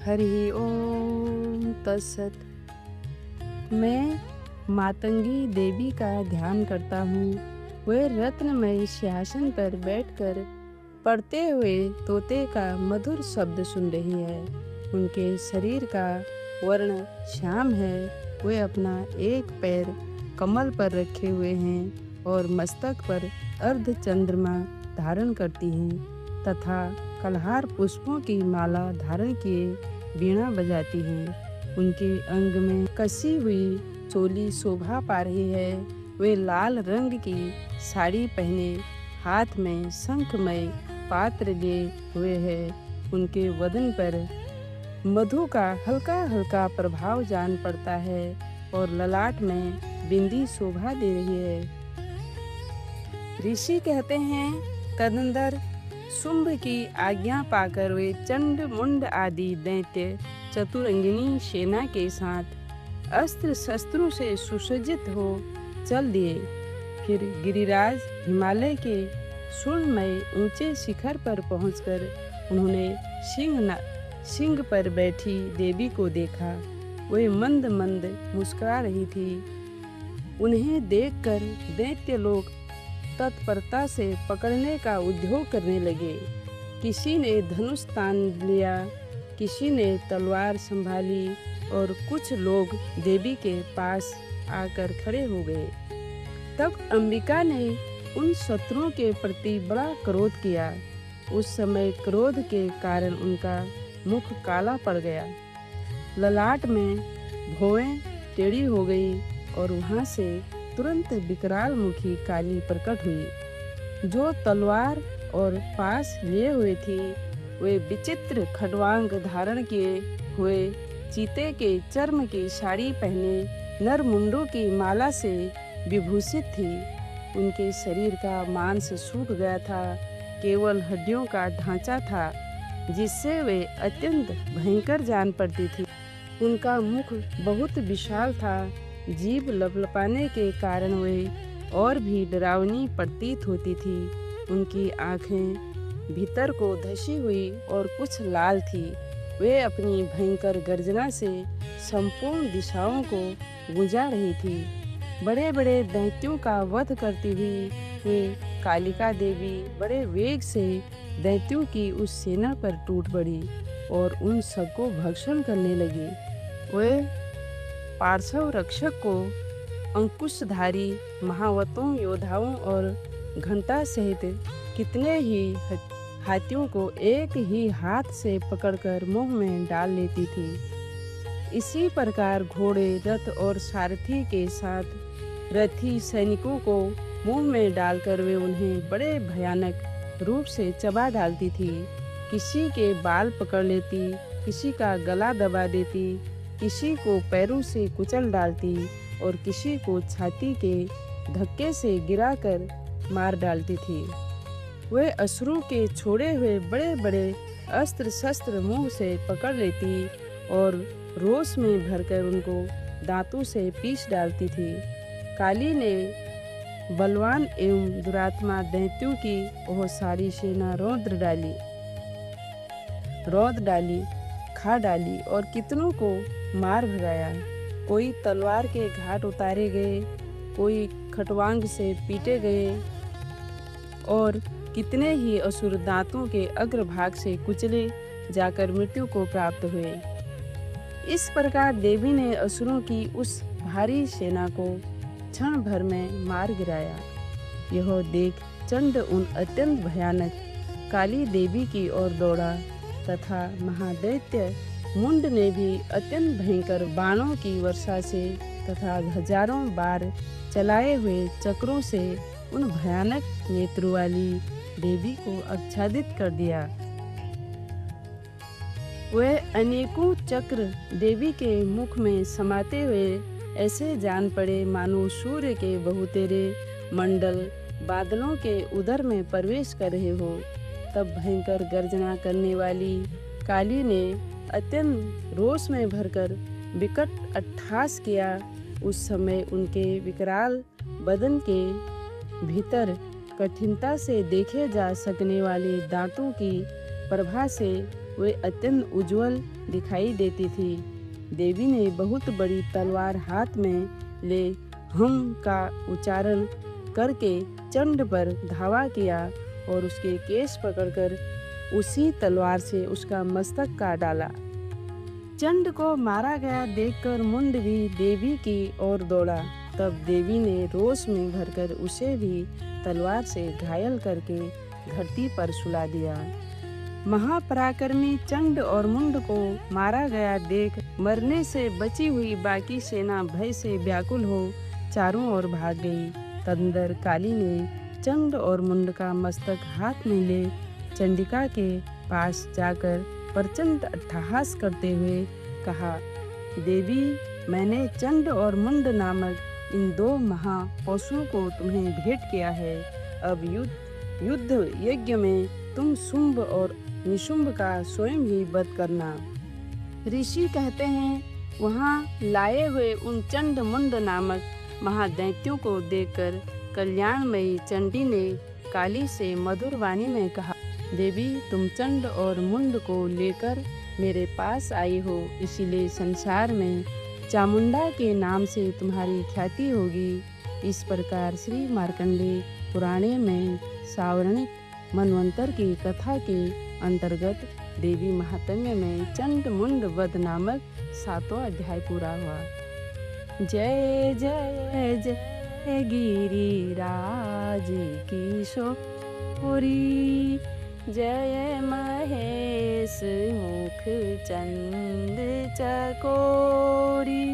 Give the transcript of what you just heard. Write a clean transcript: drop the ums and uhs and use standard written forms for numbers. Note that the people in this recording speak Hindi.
हरि ओम तत्सत। मैं मातंगी देवी का ध्यान करता हूँ। वे रत्नमय सिंहासन पर बैठकर पढ़ते हुए तोते का मधुर शब्द सुन रही है। उनके शरीर का वर्ण श्याम है। वे अपना एक पैर कमल पर रखे हुए हैं और मस्तक पर अर्ध चंद्रमा धारण करती हैं तथा कलहार पुष्पों की माला धारण किए वीणा बजाती हैं। उनके अंग में कसी हुई चोली शोभा पा रही है। वे लाल रंग की साड़ी पहने हाथ में शंखमय पात्र लिए हुए हैं। उनके वदन पर मधु का हल्का हल्का प्रभाव जान पड़ता है और ललाट में बिंदी शोभा दे रही है। ऋषि कहते हैं, तदनंतर शुंभ की आज्ञा पाकर वे चंड मुंड आदि दैत्य चतुरंगिनी सेना के साथ अस्त्र शस्त्रों से सुसज्जित हो चल दिए। फिर गिरिराज हिमालय के सुरमय ऊंचे शिखर पर पहुंचकर उन्होंने सिंह पर बैठी देवी को देखा। वे मंद मंद मुस्कुरा रही थी। उन्हें देखकर दैत्य लोग तत्परता से पकड़ने का उद्योग करने लगे। किसी ने धनुष तान लिया, किसी ने तलवार संभाली और कुछ लोग देवी के पास आकर खड़े हो गए। तब अंबिका ने उन शत्रुओं के प्रति बड़ा क्रोध किया। उस समय क्रोध के कारण उनका मुख काला पड़ गया, ललाट में भौएं टेढ़ी हो गई और वहां से तुरंत विकराल मुखी काली प्रकट हुई। जो तलवार और पास लिए हुए थी वे विचित्र खड्वांग धारण किए हुए चीते के चर्म की साड़ी पहने नरमुंडों की माला से विभूषित थी। उनके शरीर का मांस सूख गया था, केवल हड्डियों का ढांचा था जिससे वे अत्यंत भयंकर जान पड़ती थी। उनका मुख बहुत विशाल था, जीभ लपलपाने के कारण वे और भी डरावनी प्रतीत होती थी। उनकी आंखें भीतर को धसी हुई और कुछ लाल थी। वे अपनी भयंकर गर्जना से संपूर्ण दिशाओं को गुंजा रही थी। बड़े बड़े दैत्यों का वध करती हुई वे कालिका देवी बड़े वेग से दैत्यों की उस सेना पर टूट पड़ी और उन सबको भक्षण करने लगी। वे पार्श्व रक्षक को अंकुशधारी महावतों योद्धाओं और घंटा सहित कितने ही हाथियों को एक ही हाथ से पकड़कर मुंह में डाल लेती थी। इसी प्रकार घोड़े, रथ और सारथी के साथ रथी सैनिकों को मुंह में डालकर वे उन्हें बड़े भयानक रूप से चबा डालती थी। किसी के बाल पकड़ लेती, किसी का गला दबा देती, किसी को पैरों से कुचल डालती और किसी को छाती के धक्के से गिराकर मार डालती थी। वे असुरों के छोड़े हुए बड़े बड़े अस्त्र शस्त्र मुंह से पकड़ लेती और रोष में भरकर उनको दांतों से पीस डालती थी। काली ने बलवान एवं दुरात्मा दैत्यों की बहुत सारी सेना रौद्र डाली, खा डाली और कितनों को मार भगाया। कोई तलवार के घाट उतारे गए, कोई खटवांग से पीटे गए और कितने ही असुर दांतों के अग्रभाग से कुचले जाकर मृत्यु को प्राप्त हुए। इस प्रकार देवी ने असुरों की उस भारी सेना को क्षण भर में मार गिराया। यह देख चंड उन अत्यंत भयानक काली देवी की ओर दौड़ा तथा महादैत्य मुंड ने भी अत्यंत भयंकर बाणों की वर्षा से तथा हजारों बार चलाए हुए चक्रों से उन भयानक नेत्रों वाली देवी को आच्छादित कर दिया। वे अनेकों चक्र देवी के मुख में समाते हुए ऐसे जान पड़े मानो सूर्य के बहुतेरे मंडल बादलों के उदर में प्रवेश कर रहे हो। तब भयंकर गर्जना करने वाली काली ने अत्यंत रोष में भरकर विकट अट्टहास किया। उस समय उनके विकराल बदन के भीतर कठिनता से देखे जा सकने वाले दांतों की प्रभा से वे अत्यंत उज्जवल दिखाई देती थी। देवी ने बहुत बड़ी तलवार हाथ में ले हम का उच्चारण करके चंड पर धावा किया और उसके केश पकड़कर उसी तलवार से उसका मस्तक काट डाला। चंड को मारा गया देखकर मुंड भी देवी की ओर दौड़ा। तब देवी ने रोष में भरकर उसे भी तलवार से घायल करके धरती पर सुला दिया। महापराक्रमी चंड और मुंड को मारा गया देख मरने से बची हुई बाकी सेना भय से व्याकुल हो चारों ओर भाग गई। तदंतर काली ने चंड और मुंड का मस्तक हाथ में ले चंडिका के पास जाकर प्रचंड अट्टहास करते हुए कहा, देवी, मैंने चंड और मुंड नामक इन दो महापशुओं को तुम्हें भेंट किया है। अब युद्ध यज्ञ में तुम शुंभ और निशुंभ का स्वयं ही वध करना। ऋषि कहते हैं, वहाँ लाए हुए उन चंड मुंड नामक महादैत्यों को देखकर कल्याणमयी चंडी ने काली से मधुर वाणी में कहा, देवी, तुम चंड और मुंड को लेकर मेरे पास आई हो, इसीलिए संसार में चामुंडा के नाम से तुम्हारी ख्याति होगी। इस प्रकार श्री मार्कंडेय पुराणे में सावर्णिक मनवंतर की कथा के अंतर्गत देवी महात्म्य में चंड मुंड वध नामक 7वां अध्याय पूरा हुआ। जय जय जय गिरिराज किशोरी, जय महेश मुख चंद चकोरी।